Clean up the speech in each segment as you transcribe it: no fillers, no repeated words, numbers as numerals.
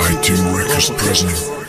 iTunes Records present.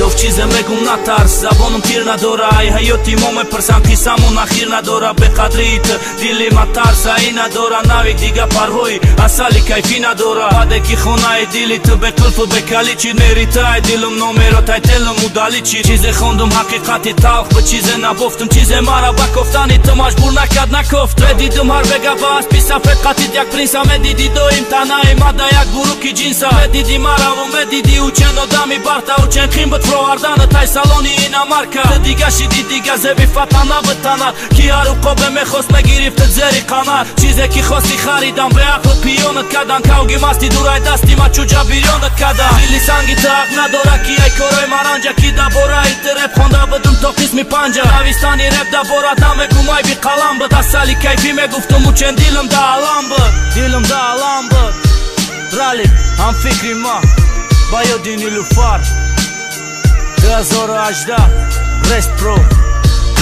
Իրով չիզեմ եկում նա տարս, զաբոնում կիրնա դորա Այ հայոտի մոմ է պրսան կիսամուն ախիրնա դորա Բեխադրիիթը, դիլի մատարս, այնա դորա Նավիկ դիգա պարհոյի, ասալի կայֆինա դորա Բադեկի խոնայի դիլիթը, բեկլվը բեկալիչի Ներիթը այ դիլում նոմերոտ, այ տելում ու դալիչի Չիզ է խոնդում հակիқատի տաղբը, չիզ է նաբովտում Չիզ է մարաբակով տանիթը, մաշբուրնա կադնակով Տրեդիդում հարվեգաբա, ասպիսա ֆետկատիտ յակ պրինսա Մեդիդի դոյիմ տանայի, մադայակ բուրուքի ջինսա Մեդիդի մարավում, մեդիդի ու չեն օդամի բարդա ու չեն խիմբը Froardana tai saloni inamarka Diga shidi diga zebi fatana vëtana Ki haru kobe me khos me girif të dzeri kanar Qize ki khosi kharidan be akhlë pionët kadan Ka u gimasti duraj dasti ma quqa bilionët kadan Lili sangi të akna dora ki aj koroj maranja Ki da bora i të rep honda vëdum tokis mi panja Avistani rep da bora da me kumaj bi kalambë Da sali kajfi me guftu mu qen dilëm da alambë Dilëm da alambë Ralip, am fikri ma Bajo dini lufar Gazoro ajda, rest pro,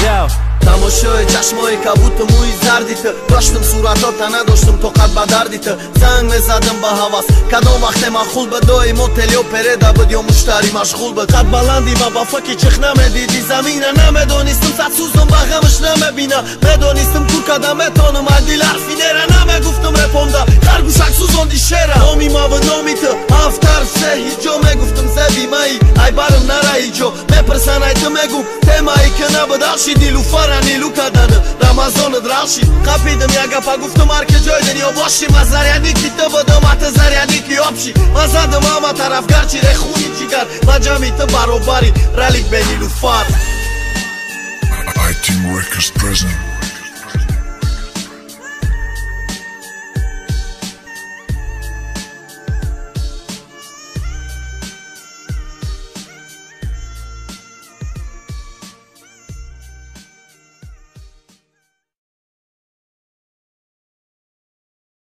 yeah Тамошои чашмои кабуту муи зардиты Доштум суратота, надоштум тоқат ба дардиты Занг мезадым ба ҳавас Кадом вақте махул ба дои мотел ё переда буд ё муштари машғул буд Қад баланди ба вафаки чих намедиди замина Намедонистым садсузум ба ғамш намебина Медонистым куркада метонум адил ҳарфи нера Намегуфтум репонда қаргушак сузонди шера Номи мавы номиты афтар се ҳиҷо Мегуфтум зеби маи ай барым нара ҳиҷо Мепрсан ай ту мегу темаи ки набудахши дилу фара Нилу каданы, Рамазоны дралши Қапидым яга па гуфтум арке ҷойден ё боши Ма зарядники ты будым, а ты зарядники ёбши Ма задым ама тарафгарчи рехуни ҷигар Ма ҷами ты баробари, ралик бе Нилуфар iTunes Records present.